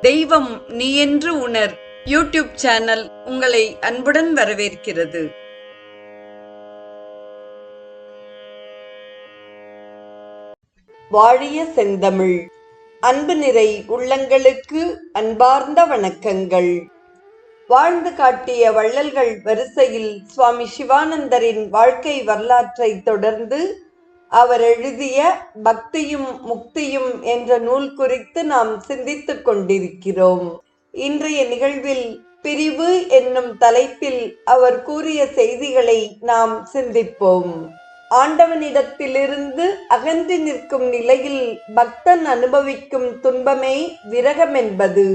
தெய்வம் நீ என்று உணர் யூடியூப் சேனல் உங்களை அன்புடன் வரவேற்கிறது. வாழிய செந்தமிழ். அன்பு நிறை உள்ளங்களுக்கு அன்பார்ந்த வணக்கங்கள். வாழ்ந்து காட்டிய வள்ளல்கள் வரிசையில் சுவாமி சிவானந்தரின் வாழ்க்கை வரலாற்றை தொடர்ந்து அவர் எழுதிய பக்தியும் முக்தியும் என்ற நூல் குறித்து நாம் சிந்தித்துக் கொண்டிருக்கிறோம். இன்றைய நிகழ்வில் பிரிவு என்னும் தலைப்பில் அவர் கூறிய செய்திகளை நாம் சிந்திப்போம். ஆண்டவனிடத்திலிருந்து அகன்று நிற்கும் நிலையில் பக்தன் அனுபவிக்கும் துன்பமே விரகம் என்பது.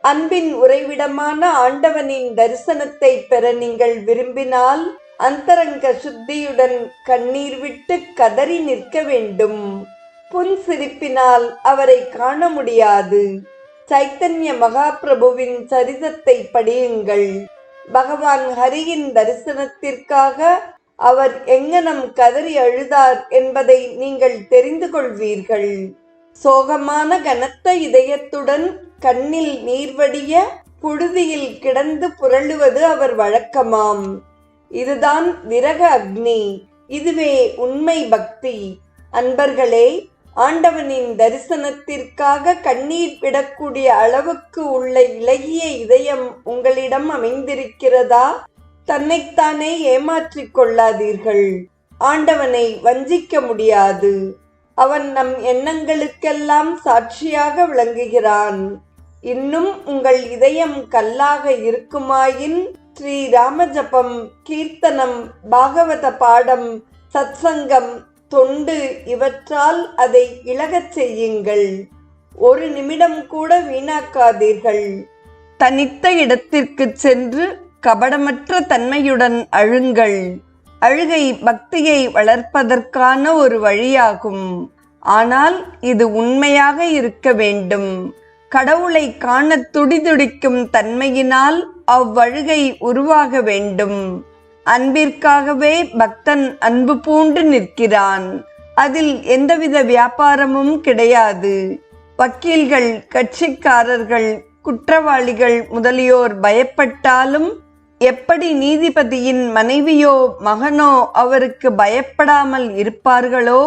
அன்பின் உறைவிடமான ஆண்டவனின் தரிசனத்தை பெற நீங்கள் விரும்பினால் அந்தரங்க சுத்தியுடன் கண்ணீர் விட்டு கதறி நிற்க வேண்டும். புன் சிரிப்பினால் அவரை காண முடியாது. சைத்தன்ய மகாபிரபுவின் சரிதத்தை படியுங்கள். பகவான் ஹரியின் தரிசனத்திற்காக அவர் எங்கனம் கதறி அழுதார் என்பதை நீங்கள் தெரிந்து கொள்வீர்கள். சோகமான கனத்த இதயத்துடன் கண்ணில் நீர்வடிய புழுதியில் கிடந்து புரளுவது அவர் வழக்கமாம். இதுதான் விரக அக்னி. இதுவே உண்மை பக்தி. அன்பர்களே, ஆண்டவனின் தரிசனத்திற்காக கண்ணீர் விடக்கூடிய அளவுக்கு உள்ள இளகிய இதயம் உங்களிடம் அமைந்திருக்கிறதா? தன்னைத்தானே ஏமாற்றிக் கொள்ளாதீர்கள். ஆண்டவனை வஞ்சிக்க முடியாது. அவன் நம் எண்ணங்களுக்கெல்லாம் சாட்சியாக விளங்குகிறான். இன்னும் உங்கள் இதயம் கல்லாக இருக்குமாயின் ஸ்ரீ ராமஜபம், கீர்த்தனம், பாகவத பாடம், சத்சங்கம், தொண்டு இவற்றால் அதை இளகச் செய்யுங்கள். ஒரு நிமிடம் கூட வீணாக்காதீர்கள். தனித்த இடத்திற்கு சென்று கபடமற்ற தன்மையுடன் அழுங்கள். அழுகை பக்தியை வளர்ப்பதற்கான ஒரு வழியாகும். ஆனால் இது உண்மையாக இருக்க வேண்டும். கடவுளை காண துடிதுடிக்கும் தன்மையினால் அவ்வழுகை உருவாக வேண்டும். அன்பிற்காகவே பக்தன் அன்பு பூண்டு நிற்கிறான். அதில் எந்தவித வியாபாரமும் கிடையாது. வக்கீல்கள், கட்சிக்காரர்கள், குற்றவாளிகள் முதலியோர் பயப்பட்டாலும் எப்படி நீதிபதியின் மனைவியோ மகனோ அவருக்கு பயப்படாமல் இருப்பார்களோ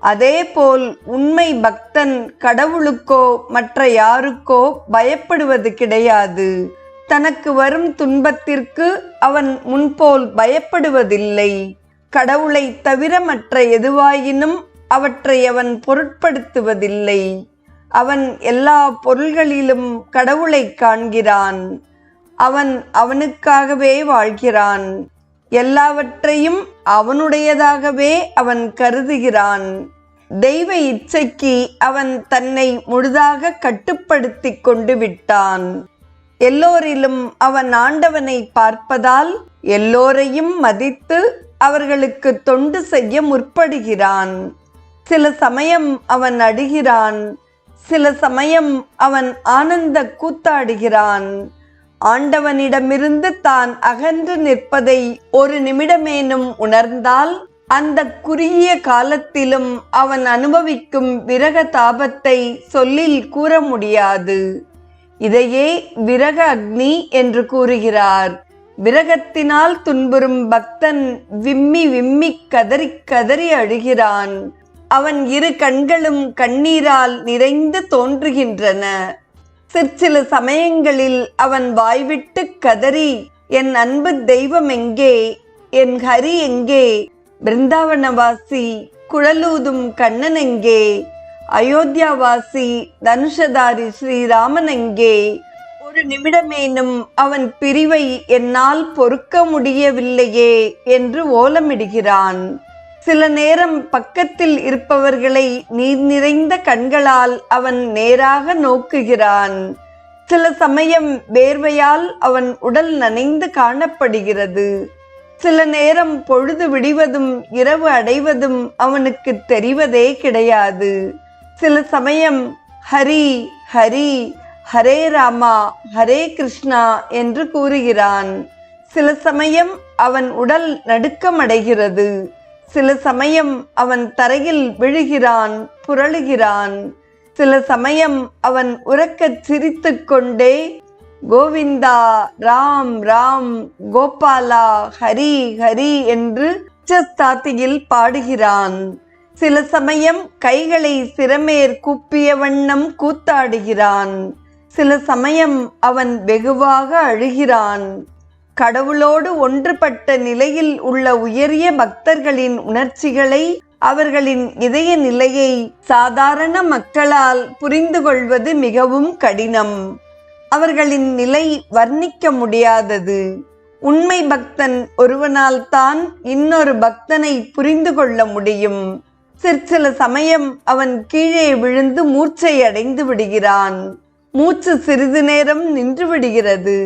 அதேபோல் உண்மை பக்தன் கடவுளுக்கோ மற்ற யாருக்கோ பயப்படுவது கிடையாது. தனக்கு வரும் துன்பத்திற்கு அவன் முன்போல் பயப்படுவதில்லை. கடவுளை தவிர மற்ற எதுவாயினும் அவற்றை அவன் பொருட்படுத்துவதில்லை. அவன் எல்லா பொருள்களிலும் கடவுளை காண்கிறான். அவன் அவனுக்காகவே வாழ்கிறான். எல்லாவற்றையும் அவனுடையதாகவே அவன் கருதுகிறான். தெய்வ இச்சைக்கு அவன் தன்னை முழுதாக கட்டுப்படுத்தி கொண்டு விட்டான். எல்லோரிலும் அவன் ஆண்டவனை பார்ப்பதால் எல்லோரையும் மதித்து அவர்களுக்கு தொண்டு செய்ய முற்படுகிறான். சில சமயம் அவன் அழுகிறான். சில சமயம் அவன் ஆனந்த கூத்தாடுகிறான். ஆண்டவனிடமிருந்து தான் அகன்று நிற்பதை ஒரு நிமிடமேனும் உணர்ந்தால் அந்த குறுகிய காலத்திலும் அவன் அனுபவிக்கும் விரக தாபத்தை சொல்லில் கூற முடியாது. இதையே விரக அக்னி என்று கூறுகிறார். விரகத்தினால் துன்புறும் பக்தன் விம்மி விம்மி கதறி கதறி அழுகிறான். அவன் இரு கண்களும் கண்ணீரால் நிறைந்து தோன்றுகின்றன. சிற்சில சமயங்களில் அவன் வாய்விட்டு கதறி, என் அன்பு தெய்வம் எங்கே, என் ஹரி எங்கே, பிருந்தாவனவாசி குழலூதும் கண்ணன் எங்கே, அயோத்தியாவாசி தனுஷதாரி ஸ்ரீராமன் எங்கே? ஒரு நிமிடமேனும் அவன் பிரிவை என்னால் பொறுக்க முடியவில்லையே என்று ஓலமிடுகிறான். சில நேரம் பக்கத்தில் இருப்பவர்களை நீர் நிறைந்த கண்களால் அவன் நேராக நோக்குகிறான். சில சமயம் வேர்வையால் அவன் உடல் நனைந்து காணப்படுகிறது. சில நேரம் பொழுது விடிவதும் இரவு அடைவதும் அவனுக்கு தெரிவதே கிடையாது. சில சமயம் ஹரி ஹரி, ஹரே ராமா, ஹரே கிருஷ்ணா என்று கூறுகிறான். சில சமயம் அவன் உடல் நடுக்கமடைகிறது. சில சமயம் அவன் தரையில் விழுகிறான், புரளுகிறான். சில சமயம் அவன் உரக்கச் சிரித்துக் கொண்டே கோவிந்தா, ராம் ராம், கோபாலா, ஹரி ஹரி என்று உச்சஸ்தாத்தியில் பாடுகிறான். சில சமயம் கைகளை சிரமேர் கூப்பிய வண்ணம் கூத்தாடுகிறான். சில சமயம் அவன் வெகுவாக அழுகிறான். கடவுளோடு ஒன்றுபட்ட நிலையில் உள்ள உயரிய பக்தர்களின் உணர்ச்சிகளை, அவர்களின் இதய நிலையை சாதாரண மக்களால் புரிந்து கொள்வது மிகவும் கடினம். அவர்களின் நிலை வர்ணிக்க முடியாதது. உண்மை பக்தன் ஒருவனால் தான் இன்னொரு பக்தனை புரிந்து கொள்ள முடியும். சிற்சில சமயம் அவன் கீழே விழுந்து மூர்ச்சை அடைந்து விடுகிறான். மூச்சு சிறிது நேரம் நின்று விடுகிறது.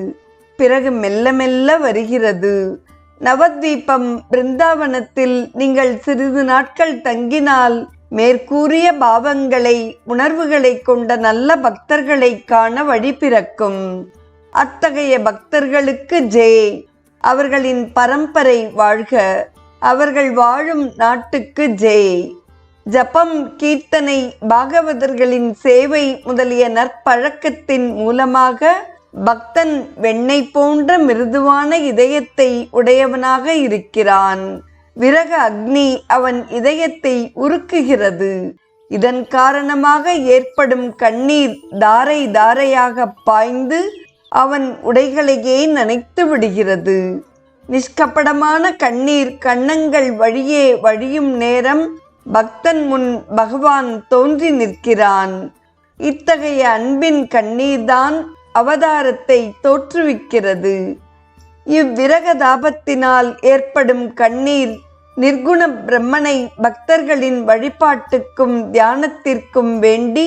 பிறகு மெல்ல மெல்ல வருகிறது. நவத்வீபம் பிருந்தாவனத்தில் நீங்கள் சிறிது நாட்கள் தங்கினால் மேற்கூறிய பாவங்களை, உணர்வுகளை கொண்ட நல்ல பக்தர்களை காண வழி பிறக்கும். அத்தகைய பக்தர்களுக்கு ஜெய். அவர்களின் பரம்பரை வாழ்க. அவர்கள் வாழும் நாட்டுக்கு ஜெய். ஜபம், கீர்த்தனை, பாகவதர்களின் சேவை முதலிய நற்பழக்கத்தின் மூலமாக பக்தன் வெண்ணெய் போன்ற மிருதுவான இதயத்தை உடையவனாக இருக்கிறான். விரக அக்னி அவன் இதயத்தை உருக்குகிறது. இதன் காரணமாக ஏற்படும் கண்ணீர் தாரை தாரையாக பாய்ந்து அவன் உடைகளையே நனைத்து விடுகிறது. நிஷ்கப்படமான கண்ணீர் கன்னங்கள் வழியே வழியும் நேரம் பக்தன் முன் பகவான் தோன்றி நிற்கிறான். இத்தகைய அன்பின் கண்ணீர்தான் அவதாரத்தை தோற்றுவிக்கிறது. இவ்விரக தாபத்தினால் ஏற்படும் கண்ணீர் நிர்குண பிரம்மனை பக்தர்களின் வழிபாட்டுக்கும் தியானத்திற்கும் வேண்டி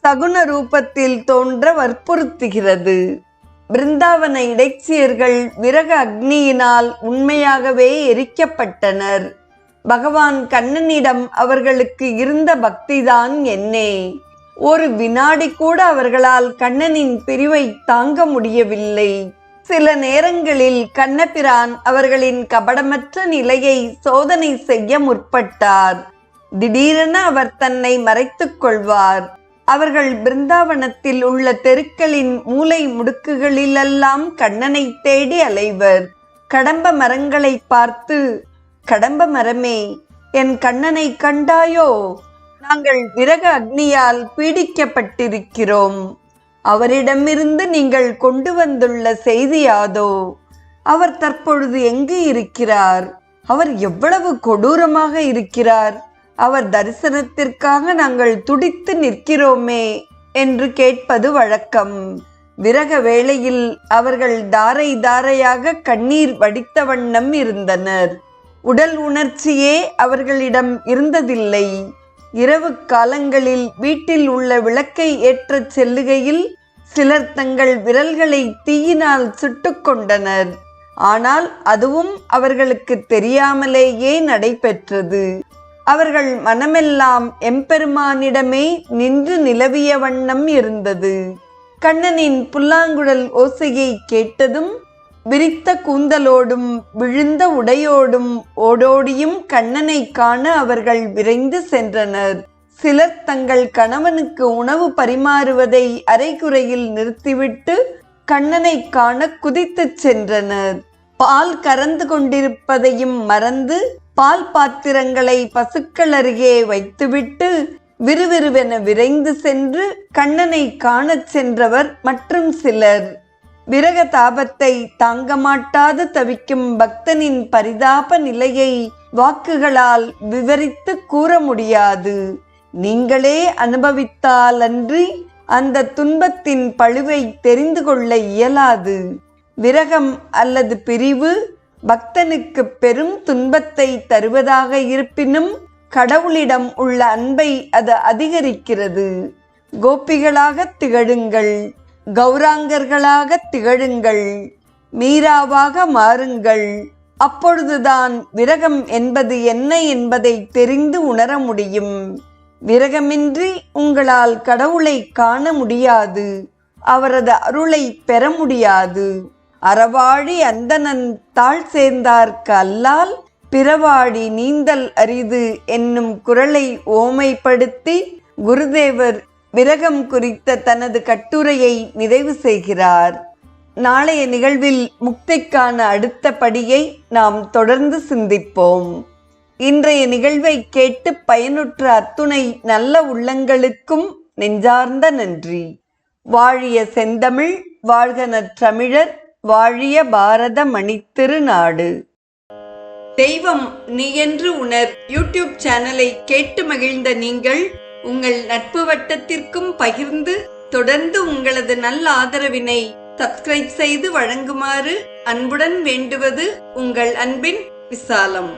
சகுன ரூபத்தில் தோன்ற வற்புறுத்துகிறது. பிருந்தாவன இடைச்சியர்கள் விரக அக்னியினால் உண்மையாகவே எரிக்கப்பட்டனர். பகவான் கண்ணனிடம் அவர்களுக்கு இருந்த பக்திதான் என்னே. ஒரு வினாடி கூட அவர்களால் கண்ணனின் பிரிவை தாங்க முடியவில்லை. சில நேரங்களில் கண்ணபிரான் அவர்களின் கபடமற்ற நிலையை சோதனை செய்ய முற்பட்டார். திடீரென அவர் தன்னை மறைத்துக் கொள்வார். அவர்கள் பிருந்தாவனத்தில் உள்ள தெருக்களின் மூலை முடுக்குகளிலெல்லாம் கண்ணனை தேடி அலைவர். கடம்ப மரங்களை பார்த்து, கடம்ப மரமே, என் கண்ணனை கண்டாயோ? நாங்கள் விரக அக்னியால் பீடிக்கப்பட்டிருக்கிறோம். அவரிடமிருந்து நீங்கள் கொண்டு வந்துள்ள செய்தியாதோ? அவர் தற்பொழுது எங்கு இருக்கிறார்? அவர் எவ்வளவு கொடூரமாக இருக்கிறார்? அவர் தரிசனத்திற்காக நாங்கள் துடித்து நிற்கிறோமே என்று கேட்பது வழக்கம். விரக வேளையில் அவர்கள் தாரை தாரையாக கண்ணீர் வடித்த வண்ணம் இருந்தனர். உடல் உணர்ச்சியே அவர்களிடம் இருந்ததில்லை. இரவு காலங்களில் வீட்டில் உள்ள விளக்கை ஏற்றச் செல்லுகையில் சிலர் தங்கள் விரல்களை தீயினால் சுட்டுக் கொண்டனர். ஆனால் அதுவும் அவர்களுக்கு தெரியாமலேயே நடைபெற்றது. அவர்கள் மனமெல்லாம் எம்பெருமானிடமே நின்று நிலவிய வண்ணம் இருந்தது. கண்ணனின் புல்லாங்குழல் ஓசையை கேட்டதும் விரித்த கூந்தலோடும் விழுந்த உடையோடும் ஓடோடியும் கண்ணனை காண அவர்கள் விரைந்து சென்றனர். சிலர் தங்கள் கணவனுக்கு உணவு பரிமாறுவதை அரைகுறையில் நிறுத்திவிட்டு கண்ணனை காண குதித்துச் சென்றனர். பால் கறந்து கொண்டிருப்பதையும் மறந்து பால் பாத்திரங்களை பசுக்கள் அருகே வைத்துவிட்டு விறுவிறுவென விரைந்து சென்று கண்ணனை காணச் சென்றவர் மற்றும் சிலர். விரக தாபத்தை தாங்க மாட்டாது தவிக்கும் பக்தனின் பரிதாப நிலையை வாக்குகளால் விவரித்து கூற முடியாது. நீங்களே அனுபவித்தாலன்றி அந்த துன்பத்தின் பழுவை தெரிந்து கொள்ள இயலாது. விரகம் அல்லது பிரிவு பக்தனுக்கு பெரும் துன்பத்தை தருவதாக இருப்பினும் கடவுளிடம் உள்ள அன்பை அது அதிகரிக்கிறது. கோபிகளாக திகழுங்கள், கௌராங்கர்களாக திகழுங்கள், மீராவாக மாறுங்கள். அப்பொழுதுதான் விரகம் என்பது என்ன என்பதை தெரிந்து உணர முடியும். விரகமின்றி உங்களால் கடவுளை காண முடியாது, அவரது அருளை பெற முடியாது. அறவாழி அந்தணன் தாழ் சேர்ந்தார்க்கு அல்லால் பிறவாழி நீந்தல் அரிது என்னும் குறளை ஓமைப்படுத்தி குருதேவர் விரகம் குறித்த தனது கட்டுரையை நிறைவு செய்கிறார். நாளைய நிகழ்வில் முக்திக்கான அடுத்த படியை நாம் தொடர்ந்து சிந்திப்போம். இன்றைய நிகழ்வை கேட்டு பயனுற்ற அத்துணை நல்ல உள்ளங்களுக்கும் நெஞ்சார்ந்த நன்றி. வாழிய செந்தமிழ், வாழ்க நற்றமிழர், வாழிய பாரத மணித்திருநாடு. தெய்வம் நீ என்று உணர் யூடியூப் சேனலை கேட்டு மகிழ்ந்த நீங்கள் உங்கள் நட்பு வட்டத்திற்கும் பகிர்ந்து தொடர்ந்து உங்களது நல்ல ஆதரவினை சப்ஸ்கிரைப் செய்து வழங்குமாறு அன்புடன் வேண்டுவது உங்கள் அன்பின் விசாலம்.